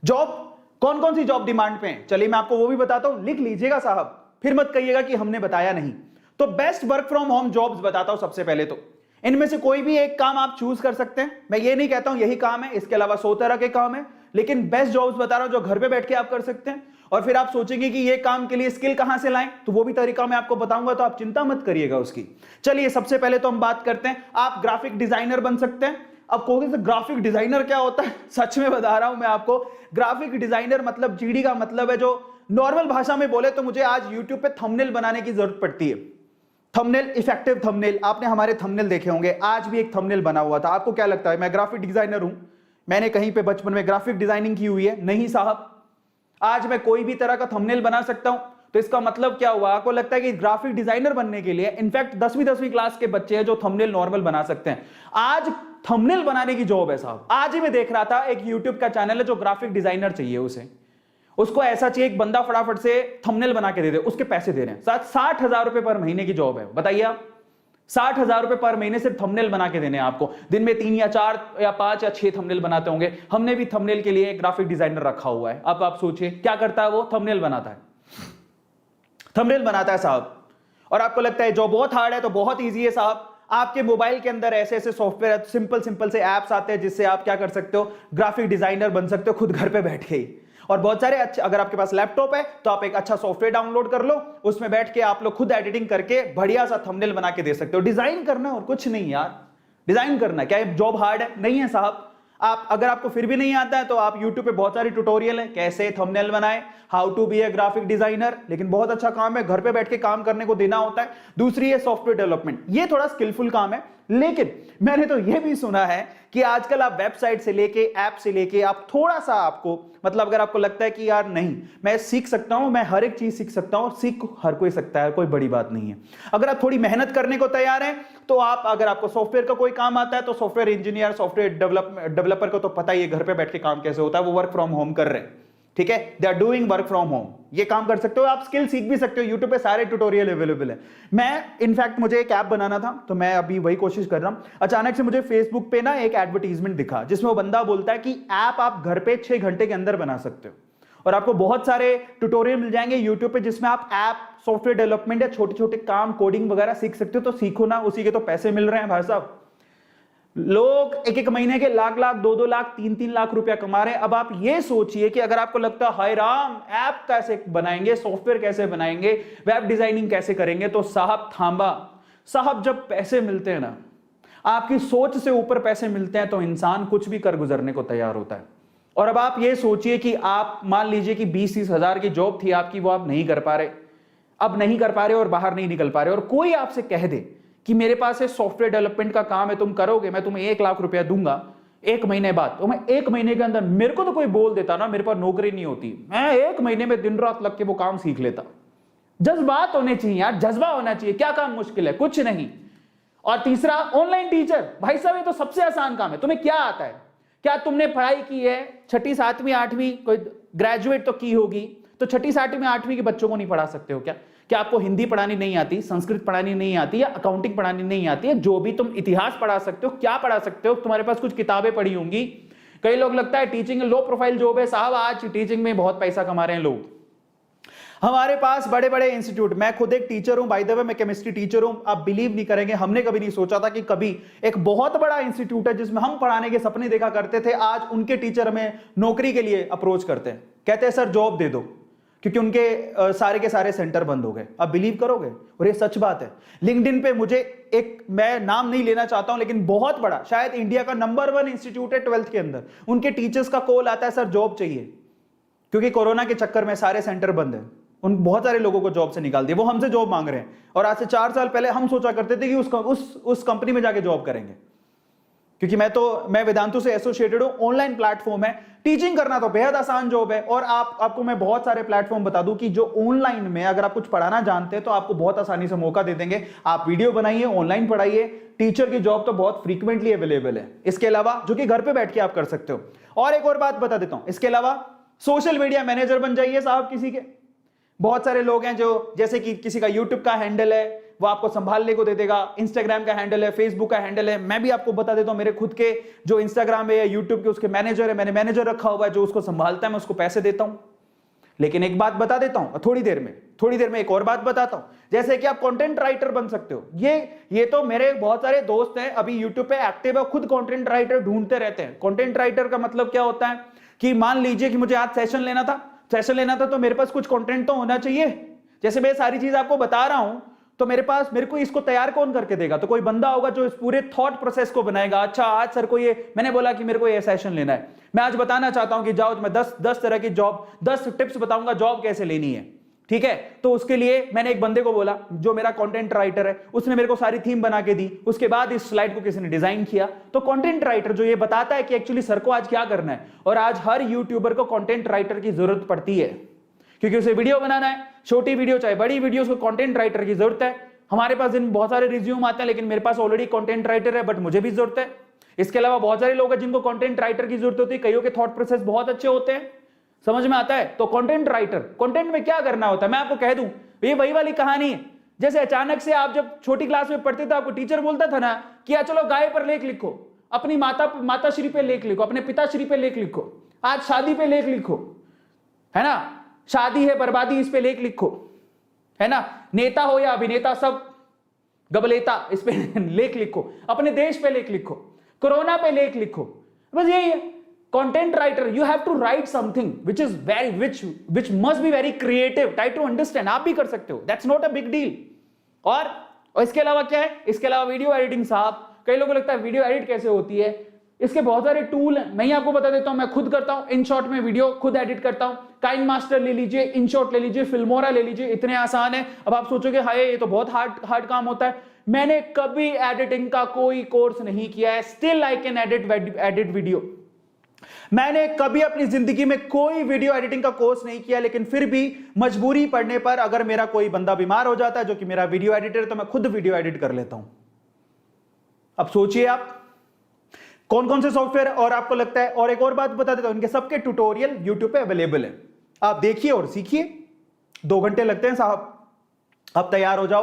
Job कौन कौन सी job demand पे है, चलिए मैं आपको वो भी बताता हूं, लिख लीजिएगा साहब, फिर मत कहिएगा कि हमने बताया नहीं। तो best work from home jobs बताता हूं। सबसे पहले तो इनमें से कोई भी एक काम आप चूज कर सकते हैं। मैं ये नहीं कहता हूं यही काम है, इसके अलावा 100 तरह के काम है, लेकिन बेस्ट जॉब्स बता रहा हूं जो घर पे बैठ के आप कर सकते हैं। और फिर आप सोचेंगे कि ये काम के लिए स्किल कहां से लाएं, तो वो भी तरीका मैं आपको बताऊंगा, तो आप चिंता मत करिएगा उसकी। चलिए सबसे पहले तो हम बात करते हैं, आप ग्राफिक डिजाइनर बन सकते हैं। अब कहोगे सर ग्राफिक डिजाइनर क्या होता है? सच में बता रहा हूं मैं आपको, ग्राफिक डिजाइनर मतलब जीडी का मतलब है, जो नॉर्मल भाषा में बोले तो मुझे आज यूट्यूब पे थंबनेल बनाने की जरूरत पड़ती है। थंबनेल, इफेक्टिव थंबनेल, आपने हमारे थंबनेल देखे होंगे, आज भी एक थंबनेल बना हुआ था। आपको क्या लगता है मैं ग्राफिक डिजाइनर हूं? मैंने कहीं पे बचपन में ग्राफिक डिजाइनिंग की हुई है? नहीं साहब। आज मैं कोई भी तरह का थंबनेल बना सकता हूं। तो इसका मतलब क्या हुआ? आपको लगता है कि ग्राफिक डिजाइनर बनने के लिए, इनफैक्ट 10वीं क्लास के बच्चे हैं जो थंबनेल नॉर्मल बना सकते हैं। आज थंबनेल बनाने की जॉब है साहब। आज ही मैं देख रहा था, एक यूट्यूब का चैनल है जो ग्राफिक डिजाइनर चाहिए उसे, उसको ऐसा चाहिए एक बंदा फटाफट से थंबनेल बना के दे दे, उसके पैसे दे रहे हैं 60,000 रुपए पर महीने की जॉब है। बताइए आप, 60,000 रुपए पर महीने सिर्फ थंबनेल बना के देने हैं आपको। दिन में 3 या 4 या 5 या 6 थंबनेल बनाते होंगे। हमने भी थंबनेल के लिए एक ग्राफिक डिजाइनर रखा हुआ है। अब आप सोचिए क्या करता है वो? थंबनेल बनाता है, थंबनेल बनाता है साहब। और आपको लगता है जॉब बहुत हार्ड है? तो बहुत ईजी है साहब। आपके मोबाइल के अंदर ऐसे ऐसे सॉफ्टवेयर, सिंपल से एप्स आते हैं जिससे आप क्या कर सकते हो, ग्राफिक डिजाइनर बन सकते हो खुद घर पे बैठ के ही। और बहुत सारे अच्छे, अगर आपके पास लैपटॉप है तो आप एक अच्छा सॉफ्टवेयर डाउनलोड कर लो, उसमें बैठ के आप लोग खुद एडिटिंग करके बढ़िया सा थंबनेल बना के दे सकते हो। डिजाइन करना और कुछ नहीं यार, डिजाइन करना। क्या ये जॉब हार्ड है? नहीं है साहब। आप अगर आपको फिर भी नहीं आता है तो आप YouTube पे बहुत सारी ट्यूटोरियल है, कैसे थंबनेल बनाए, how to be a graphic designer. लेकिन बहुत अच्छा काम है, घर पे बैठ के काम करने को देना होता है। दूसरी है सॉफ्टवेयर डेवलपमेंट, ये थोड़ा स्किलफुल काम है। लेकिन मैंने तो ये भी सुना है कि आजकल आप वेबसाइट से लेके, ऐप से लेके, आप थोड़ा सा आपको, मतलब अगर आपको लगता है कि यार नहीं मैं सीख सकता हूं, मैं हर एक चीज सीख सकता हूं, सीख हर कोई सकता है, कोई बड़ी बात नहीं है। अगर आप थोड़ी मेहनत करने को तैयार हैं तो आप, अगर आपको सॉफ्टवेयर का कोई काम आता है तो सॉफ्टवेयर इंजीनियर, सॉफ्टवेयर डेवलपर को तो पता ही है घर पे बैठ के काम कैसे होता है, वो वर्क फ्रॉम होम कर रहे हैं। ठीक है, they are doing work from home, ये काम कर सकते हो। आप स्किल सीख भी सकते हो, यूट्यूब पे सारे ट्यूटोरियल अवेलेबल है। मैं इनफैक्ट मुझे एक ऐप बनाना था तो मैं अभी वही कोशिश कर रहा हूं। अचानक से मुझे फेसबुक पे ना एक एडवर्टीजमेंट दिखा जिसमें वो बंदा बोलता है कि ऐप आप घर पे 6 घंटे के अंदर बना सकते हो। और आपको बहुत सारे ट्यूटोरियल मिल जाएंगे यूट्यूब पे जिसमें आप ऐप, सॉफ्टवेयर डेवलपमेंट या छोटे छोटे काम, कोडिंग वगैरह सीख सकते हो। तो सीखो ना, उसी के तो पैसे मिल रहे हैं भाई साहब। लोग एक एक महीने के लाख लाख, 2-2 लाख, 3-3 लाख रुपया कमा रहे हैं। अब आप ये सोचिए कि अगर आपको लगता है हाय राम, ऐप कैसे बनाएंगे, सॉफ्टवेयर कैसे बनाएंगे, वेब डिजाइनिंग कैसे करेंगे, तो साहब थांबा साहब, जब पैसे मिलते हैं ना, आपकी सोच से ऊपर पैसे मिलते हैं तो इंसान कुछ भी कर गुजरने को तैयार होता है। और अब आप ये सोचिए कि आप मान लीजिए कि 20-30 हजार की जॉब थी आपकी, वो आप नहीं कर पा रहे, अब नहीं कर पा रहे और बाहर नहीं निकल पा रहे, और कोई आपसे कह दे कि मेरे पास ये सॉफ्टवेयर डेवलपमेंट का काम है, तुम करोगे, मैं तुम्हें 1 लाख रुपया दूंगा 1 महीने बाद, तो मैं 1 महीने के अंदर, मेरे को तो कोई बोल देता ना मेरे पास नौकरी नहीं होती, मैं 1 महीने में दिन रात लग के वो काम सीख लेता। जज्बात होने चाहिए यार, जज्बा होना चाहिए। क्या काम मुश्किल है? कुछ नहीं। और तीसरा, ऑनलाइन टीचर। भाई साहब ये तो सबसे आसान काम है। तुम्हें क्या आता है? क्या तुमने पढ़ाई की है 6ठी 7वीं 8वीं, कोई ग्रेजुएट तो की होगी, तो 6ठी 7वीं 8वीं के बच्चों को नहीं पढ़ा सकते हो क्या? क्या आपको हिंदी पढ़ानी नहीं आती, संस्कृत पढ़ानी नहीं आती, या अकाउंटिंग पढ़ानी नहीं आती है? जो भी तुम इतिहास पढ़ा सकते हो, क्या पढ़ा सकते हो? तुम्हारे पास कुछ किताबें पढ़ी होंगी। कई लोग लगता है टीचिंग लो प्रोफाइल जॉब है साहब, आज टीचिंग में बहुत पैसा कमा रहे हैं लोग। हमारे पास बड़े बड़े इंस्टीट्यूट, मैं खुद एक टीचर हूं, बाय द वे मैं केमिस्ट्री टीचर हूं। आप बिलीव नहीं करेंगे, हमने कभी नहीं सोचा था कि कभी एक बहुत बड़ा इंस्टीट्यूट है जिसमें हम पढ़ाने के सपने देखा करते थे, आज उनके टीचर हमें नौकरी के लिए अप्रोच करते हैं, कहते हैं सर जॉब दे दो, क्योंकि उनके सारे के सारे सेंटर बंद हो गए। आप बिलीव करोगे? और ये सच बात है। लिंक्डइन पे मुझे एक, मैं नाम नहीं लेना चाहता हूं, लेकिन बहुत बड़ा, शायद इंडिया का नंबर 1 इंस्टीट्यूट है 12th के अंदर, उनके टीचर्स का कॉल आता है सर जॉब चाहिए, क्योंकि कोरोना के चक्कर में सारे सेंटर बंद है, उन बहुत सारे लोगों को जॉब से निकाल दिया। वो हमसे जॉब मांग रहे हैं। और आज से 4 साल पहले हम सोचा करते थे कि उस कंपनी में जाके जॉब करेंगे, क्योंकि मैं वेदांतु से एसोसिएटेड हूं। ऑनलाइन प्लेटफॉर्म है, टीचिंग करना तो बेहद आसान जॉब है। और आपको मैं बहुत सारे प्लेटफॉर्म बता दूं कि जो ऑनलाइन में अगर आप कुछ पढ़ाना जानते हैं तो आपको बहुत आसानी से मौका दे देंगे। आप वीडियो बनाइए, ऑनलाइन पढ़ाइए, टीचर की जॉब तो बहुत फ्रीक्वेंटली अवेलेबल है। इसके अलावा जो कि घर पे बैठ के आप कर सकते हो। और एक और बात बता देता हूं, इसके अलावा सोशल मीडिया मैनेजर बन जाइए साहब किसी के। बहुत सारे लोग हैं जो, जैसे कि किसी का यूट्यूब का हैंडल है, वो आपको संभालने को दे देगा। इंस्टाग्राम का हैंडल है, फेसबुक का हैंडल है, मैं भी आपको बता देता हूं मेरे खुद के जो इंस्टाग्राम है या यूट्यूब के उसके मैनेजर है, मैंने मैनेजर रखा हुआ है जो उसको संभालता है, मैं उसको पैसे देता हूं। लेकिन एक बात बता देता हूं, थोड़ी देर में एक और बात बताता हूं, जैसे कि आप कंटेंट राइटर बन सकते हो। ये तो मेरे बहुत सारे दोस्त हैं अभी यूट्यूब पे एक्टिव है, खुद कंटेंट राइटर ढूंढते रहते हैं। कंटेंट राइटर का मतलब क्या होता है कि मान लीजिए कि मुझे आज सेशन लेना था तो मेरे पास कुछ कंटेंट तो होना चाहिए। जैसे मैं सारी चीज आपको बता रहा हूं तो मेरे को इसको तैयार कौन करके देगा? तो कोई बंदा होगा जो इस पूरे थॉट प्रोसेस को बनाएगा। अच्छा आज सर को मैंने बोला कि मेरे को ये सेशन लेना है, मैं आज बताना चाहता हूं कि जाओ मैं 10 तरह की जॉब 10 टिप्स बताऊंगा जॉब कैसे लेनी है, ठीक है? तो उसके लिए मैंने एक बंदे को बोला जो मेरा कंटेंट राइटर है, उसने मेरे को सारी थीम बना के दी, उसके बाद इस स्लाइड को किसी ने डिजाइन किया। तो कंटेंट राइटर जो ये बताता है कि एक्चुअली सर को आज क्या करना है, और आज हर यूट्यूबर को कंटेंट राइटर की जरूरत पड़ती है क्योंकि उसे वीडियो बनाना है, छोटी वीडियो चाहे बड़ी वीडियो, उसको कंटेंट राइटर की जरूरत है। हमारे पास इन बहुत सारे रिज्यूम आते हैं लेकिन मेरे पास ऑलरेडी कंटेंट राइटर है, बट मुझे भी जरूरत है। इसके अलावा बहुत सारे लोग हैं जिनको कंटेंट राइटर की जरूरत होती है, कईयों के थॉट प्रोसेस बहुत अच्छे होते हैं, समझ में आता है? तो कंटेंट राइटर, कंटेंट में क्या करना होता है मैं आपको कह दूं, ये वही वाली कहानी है जैसे अचानक से आप जब छोटी क्लास में पढ़ते थे आपको टीचर बोलता था ना कि चलो गाय पर लेख लिखो, अपनी माताश्री पे लेख लिखो, अपने पिताश्री पे लेख लिखो, आज शादी पे लेख लिखो, है ना, शादी है बर्बादी इस पे लेख लिखो, है ना, नेता हो या अभिनेता सब गबलेता इस पे लेख लिखो, अपने देश पे लेख लिखो, कोरोना पे लेख लिखो, बस यही है content writer. You have to write something which must be very creative, try to understand। आप भी कर सकते हो, that's not a big deal. और इसके अलावा क्या है? इसके अलावा वीडियो एडिटिंग। साहब कई लोगों को लगता है वीडियो एडिट कैसे होती है, इसके बहुत सारे टूल हैं, मैं ही आपको बता देता हूं, मैं खुद करता हूं। इन शॉर्ट में वीडियो खुद एडिट करता हूं, काइन मास्टर ले लीजिए, इन शॉर्ट ले लीजिए, फिल्मोरा ले लीजिए, इतने आसान है। अब आप सोचोगे हाय ये तो बहुत हार्ड काम होता है, मैंने कभी एडिटिंग का कोई कोर्स नहीं किया है, still I can edit video. मैंने कभी अपनी जिंदगी में कोई वीडियो एडिटिंग का कोर्स नहीं किया, लेकिन फिर भी मजबूरी पड़ने पर अगर मेरा कोई बंदा बीमार हो जाता है जो कि मेरा वीडियो एडिटर है, तो मैं खुद वीडियो एडिट कर लेता हूं। अब सोचिए आप कौन कौन से सॉफ्टवेयर, और आपको लगता है, और एक और बात बता देता हूं, इनके सबके ट्यूटोरियल यूट्यूब पे अवेलेबल है, आप देखिए और सीखिए। 2 घंटे लगते हैं साहब, अब तैयार हो जाओ।